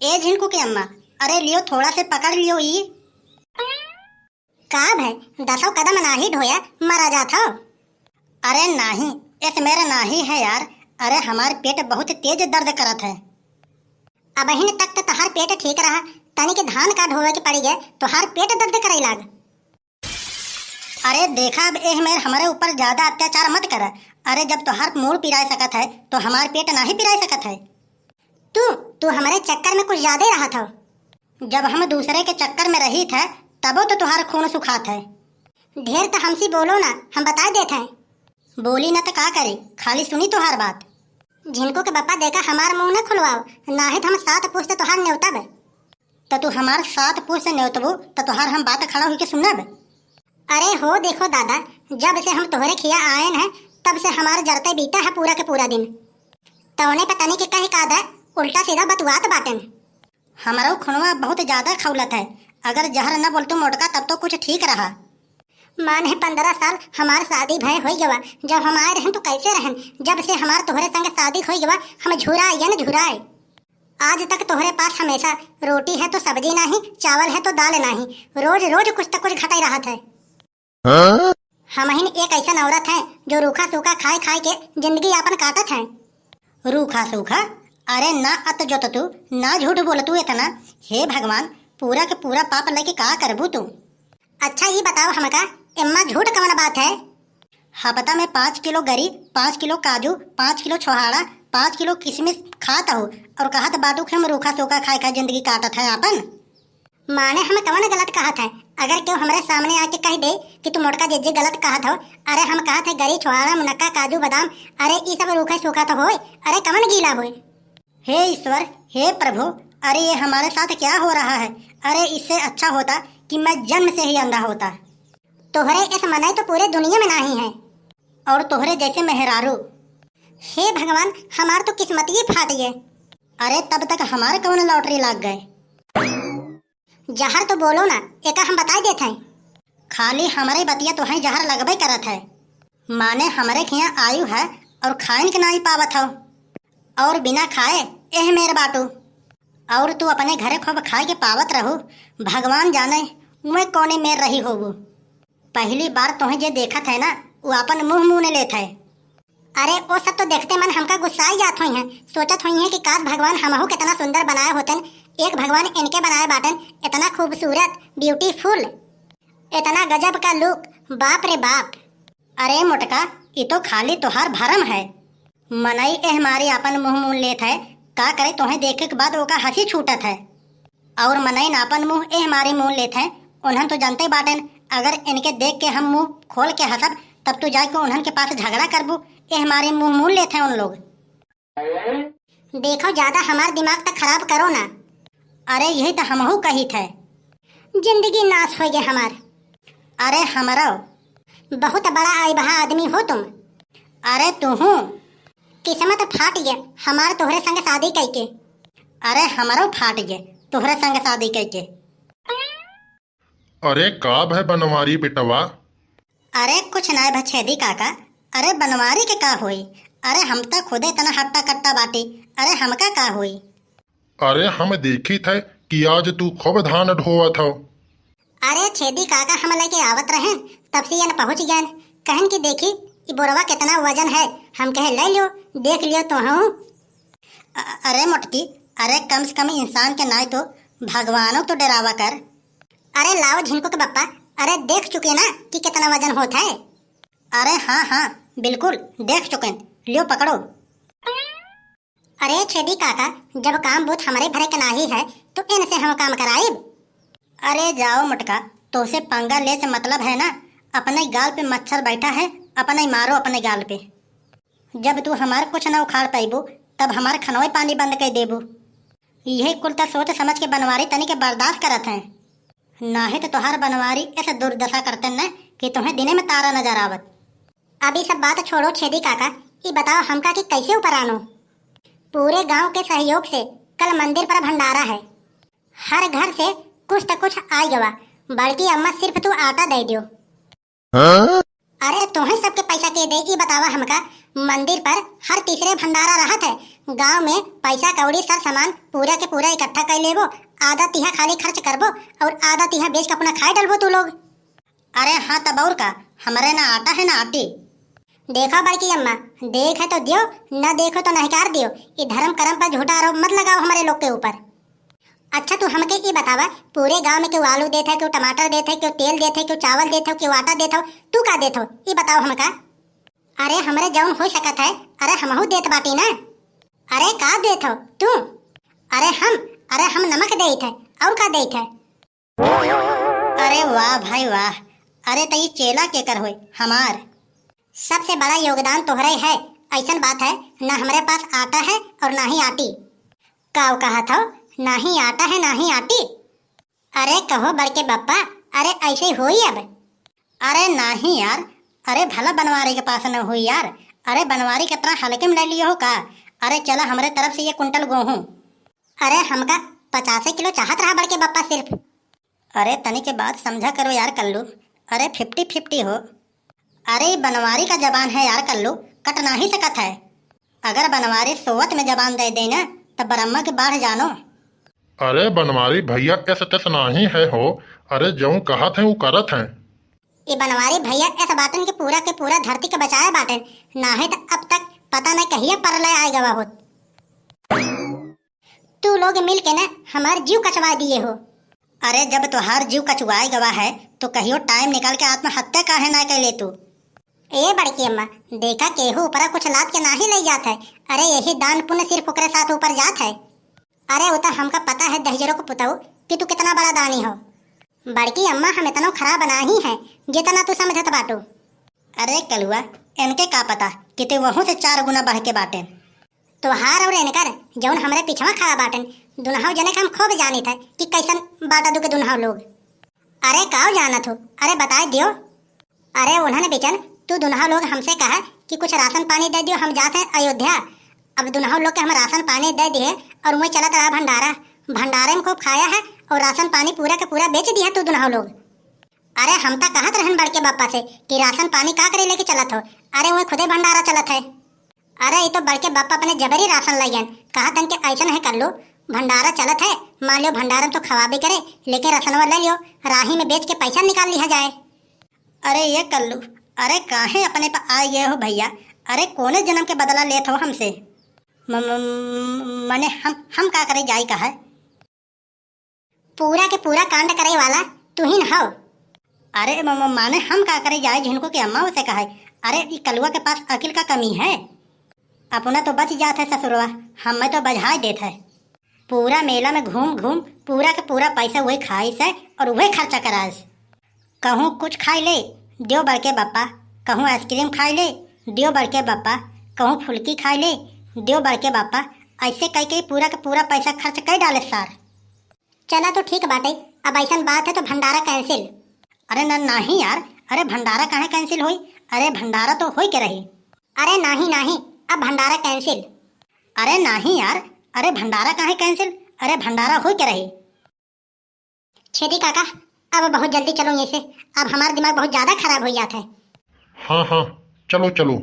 ए झिनकू के अम्मा, अरे लियो थोड़ा से पकड़ लियो ई। का भाई दसों कदम नाही ढोया मरा जात हो। अरे नहीं, इस मेरा नाही है यार। अरे हमारे पेट बहुत तेज दर्द करत है। अब हिन तक तो तहार पेट ठीक रहा, तनी के धान का ढोवे के पड़ी गए तो हार पेट दर्द करे लाग। अरे देखा, अब एह मेरे हमारे ऊपर ज्यादा अत्याचार मत कर। अरे जब तोहार मूड पिराए सकत है तो हमार पेट नहीं पिराए सकत है। तू हमारे चक्कर में कुछ ज्यादा रहा था। जब हम दूसरे के चक्कर में रही थे तबो तो तुहार खून सुखात है। ढेर तो हमसे बोलो ना, हम बता देते हैं। बोली न तो का करी, खाली सुनी तुहार बात। झिनको के बप्पा देखा हमार मुंह न खुलवाओ, ना है तो हम सात पूछते तुहार न्योतब। तो तू हमार साथ पूछ से न्योतबू तो तुहार हम बात खड़ा हुई के सुनब। अरे हो देखो दादा, जब से हम तोहरे खिया आए हैं तब से हमारे जरते बीता है पूरा के पूरा दिन। तौने पता के कहीं कादा उल्टा सीधा बतुआत बाटन। हमारा खुनवा बहुत ज्यादा खौलत है। अगर जहर न बोलतू मोटका तब तो कुछ ठीक रहा। मान है 15 साल हमार शादी भय हो गवा। जब हम आए रहन तो कैसे रहन, जब से हमार तोहरे संग शादी हो गवा हम झुराए या न झुराए। आज तक तोहरे पास हमेशा रोटी है तो सब्जी नहीं, चावल है तो दाल नहीं, रोज रोज कुछ तो कुछ घटाई रहा है। हम ही एक ऐसा औरत है जो रूखा सूखा खाए खाए के जिंदगी यापन काटत है। रूखा सूखा? अरे ना अत जो तू ना झूठ बोल तू इतना। हे भगवान, पूरा के पूरा पाप लेके का करबू तू। अच्छा ये बताओ हमका, इम्मा झूठ कौन बात है? हाँ पता, मैं 5 किलो गरी, 5 किलो काजू, 5 किलो छोहाड़ा, 5 किलो किशमिश खाता हूँ और कहत बाटू के हम रूखा सूखा खाए खाए जिंदगी काटत है आपन। माने हम कौन गलत कहत है? अगर क्यों हमारे सामने आके कह दे कि तू मोटका जिज्जी गलत कहत हो। अरे हम कहत है गरी छोहाड़ा मुनक्का काजू बादाम, अरे ये सब रूखा सूखा तो होए, अरे कौन गीला होए। हे ईश्वर, हे प्रभु, अरे ये हमारे साथ क्या हो रहा है। अरे इससे अच्छा होता कि मैं जन्म से ही अंधा होता। तोहरे इस मनाई तो पूरे दुनिया में नहीं है, और तोहरे जैसे मेहरारू। हे भगवान, हमार तो किस्मत ही फाट गए। अरे तब तक हमारे कौन लॉटरी लग गए। जहर तो बोलो ना, एक हम बता देते हैं। खाली हमारे बतिया तो है जहर लगबे करत है। माने हमारे खिया आयु है और खाइन के नहीं पावत हो, और बिना खाए एह मेरे बाटू। और तू अपने घरे खूब खाए के पावत रहू, भगवान जाने मैं कोने में रही होबू। पहली बार तुम्हें जे देखत है ना, वो अपन मुंह मुँह ने लेत है। अरे वो सब तो देखते मन हमका गुस्सा ही जात हुई है। सोचत हुई है कि काश भगवान हमहू कितना सुंदर बनाए होतन। एक भगवान इनके बनाए बाटन, इतना खूबसूरत ब्यूटीफुल, इतना गजब का लुक, बाप रे बाप। अरे मोटका, ये तो खाली तोहार भरम है। मनई ए हमारी अपन मुंह मुँह लेत है, का करे तुम्हें देखे के बाद ओका हंसी छूटत है। और मनई नापन मुंह ए हमारे मुंह लेत है। उन्हन तो जानते बाटन, अगर इनके देख के हम मुंह खोल के हंसब तब तो जाके उन्हन के पास झगड़ा करबू। ये हमारे मुंह मुँह लेते हैं उन लोग। देखो ज्यादा हमार दिमाग तक खराब करो ना। अरे यही तो हमहू कही थे, जिंदगी नाश हो गए हमार। अरे हमारा बहुत बड़ा आई बहा आदमी हो तुम। अरे तू हूँ किस्मत फाट गया हमार तोहरे संग शादी करके। अरे हमारा फाट गए तोहरे संग शादी करके। अरे का भय बनवारी बेटवा? अरे कुछ ना भछेदी काका। अरे बनवारी के का होई? अरे हम तो खुदे इतना हट्टा कट्टा बाटी। अरे हमका का होई? अरे हम देखी थे कि आज तू खूब धान ढोवत हो। अरे छेदी काका हम लेके आवत रहे तब से ये न पहुँच गए। कहन की देखी ये बोरवा कितना वजन है, हम कहे ले लियो देख लियो तो हूँ। अरे मोटकी, अरे कम से कम इंसान के नाय तो भगवानों तो डरावा कर। अरे लाओ झिनको के बप्पा, अरे देख चुके ना कि कितना वजन होता है। अरे हाँ हाँ बिल्कुल देख चुके, लियो पकड़ो। अरे छेदी काका, जब काम बूथ हमारे भरे के नाही है तो इनसे हम काम कराइब। अरे जाओ मोटका, तो से पंगा ले से मतलब है ना। अपने गाल पे मच्छर बैठा है, अपने ही मारो अपने गाल पे। जब तू हमारे कुछ ना उखाड़ पाइबू तब हमारे खनवे पानी बंद कर देबू। यही कुल तो सोच समझ के बनवारी तनी के बर्दाश्त करत हैं। ना है तो तुहार बनवारी ऐसा दुर्दशा करते न कि तुम्हें दिने में तारा नजर आवत। अभी सब बात छोड़ो छेदी काका, ये बताओ हमका कि कैसे ऊपर आनो। पूरे गांव के सहयोग से कल मंदिर पर भंडारा है। हर घर से कुछ तो कुछ आई गवा। बड़की अम्मा सिर्फ तू आटा दे दियो। अरे तुम्हें सबके पैसा के दे, ये बतावा हमका मंदिर पर हर तीसरे भंडारा रहत है गांव में पैसा कौड़ी सब सामान पूरा के पूरा इकट्ठा कर लेबो, आधा तिहा खाली खर्च करबो और आधा तिहा बेच के अपना खाए डलबो तू लोग। अरे हाँ तब और का, हमारे ना आटा है ना आटी। देखो बड़की अम्मा, देख है तो दियो, न देखो तो नहकार दियो। ये धर्म कर्म पर झूठा आरोप मत लगाओ हमारे लोग के ऊपर। अच्छा तू हमके ये बतावा, पूरे गांव में क्यों आलू देते है, क्यों टमाटर देते है, क्यों तेल देते है, क्यों चावल देते हो, क्यों आटा देते हो, तू का देते हो ये बताओ हमका। अरे हमरे जौन हो सकत है, अरे हमहू देत बाटी ना। अरे का देत हो तू? अरे हम नमक देत है और का देत है। अरे वाह भाई वाह, अरे तई चेला के कर होई हमार। सबसे बड़ा योगदान तोहरे है। ऐसन बात है ना हमारे पास आटा है और ना ही आटी। काव कहा था ना ही आटा है ना ही आटी। अरे कहो बड़के बप्पा, अरे ऐसे होई अब। अरे नहीं यार, अरे भला बनवारी के पास न हुई यार। अरे बनवारी कितना हल्के में ले लियो हो का। अरे चला हमारे तरफ से ये कुंटल गेहूं। अरे हमका 50 किलो चाहत रहा बड़के बप्पा सिर्फ। अरे तनी के बात समझा करो यार कल्लू। अरे 50-50 हो। अरे बनवारी का जबान है यार कल्लू, कट ना ही सकत है। अगर बनवारी सोवत में जबान दे देना तब ब्रह्मा के बाढ़ जानो। अरे बनवारी भैया ऐस तैस नहीं है हो। अरे जो कहत है वो करत है। ये बनवारी भैया ऐसा बाटन के पूरा धरती के बचाए बाटन, ना है तो अब तक पता नहीं कहिए परलय आए गवा हो। तू लोग मिल के ना हमार जीव कचवा दिए हो। अरे जब तुहार जीव कचुआए गवा है तो कहियो टाइम निकाल के आत्महत्या काहे ना कर ले तू। ए बड़की अम्मा, देखा केहू ऊपर कुछ लाद के ना ही ले जात है। अरे यही दान पुण्य सिर्फ ओकरे साथ ऊपर जात है। अरे वो तो हमका पता है दहजरों को पुताऊ कि तू कितना बड़ा दानी हो। बड़की अम्मा हम इतना खराब नहीं है जितना तू समझत बाटू। अरे कलुआ, इनके का पता कि तू वहों से 4 गुना बढ़ के बाटे। तोहार और इनकर जौन हमरे पिछवा खड़ा बाटन, दुनहाव जने का हम खूब जानी था कि कैसन बाटा दू के दुनहाव लोग। अरे काव जानत हो, अरे बता दियो। अरे उन्होंने बेचन तू दुनहाव लोग हमसे कहा कि कुछ राशन पानी दे दियो, हम जाते हैं अयोध्या। अब दुनहाव लोग के हम राशन पानी दे दिए और वही चलत रहा भंडारा। भंडारे में खूब खाया है और राशन पानी पूरा का पूरा बेच दिया तू दुनहाव लोग। अरे हम तो कहत रहन बड़के बापा से कि राशन पानी का करे लेके चलत हो। अरे वही खुदे भंडारा चलत है। अरे ये तो बड़के बापा अपने जबरी राशन लाइन कहा तन के ऐसा है कर लो, भंडारा चलत है, मान लो भंडारा तो खवा भी करे लेकिन राशनवा ले लियो, राही में बेच के पैसा निकाल लिया जाए। अरे ये कल्लू, अरे काहे अपने पे आ गए हो भैया। अरे कोने जन्म के बदला लेत हो हमसे। मने हम का करे जाई का है। पूरा के पूरा कांड करे वाला तू ही न हो। अरे माने हम का करे जाए जिनको के अम्मा से कहा। अरे ये कलुआ के पास अकिल का कमी है। अपना तो बच जात है ससुरवा, हमें तो बझा देत है। पूरा मेला में घूम घूम पूरा के पूरा पैसा वही खाई से और वही खर्चा कराए। कहूँ कुछ खाई ले दियो बड़के बापा, कहूँ आइसक्रीम खाई ले दियो बड़के बापा, कहूँ फुल्की खाई ले दियो बड़के बापा। ऐसे कह के पूरा का पूरा पैसा खर्च कर डाले सार। चला तो ठीक बाटे, अब ऐसा बात है तो भंडारा कैंसिल। अरे नहीं यार, अरे भंडारा काहे कैंसिल हुई। अरे भंडारा तो हो के रही। अरे नहीं, अब भंडारा कैंसिल। अरे नहीं यार, अरे भंडारा काहे कैंसिल, अरे भंडारा हो के रही। छेदी काका, अब बहुत जल्दी चलो यहाँ से, अब हमारा दिमाग बहुत ज्यादा खराब हो जाता है। हाँ चलो चलो।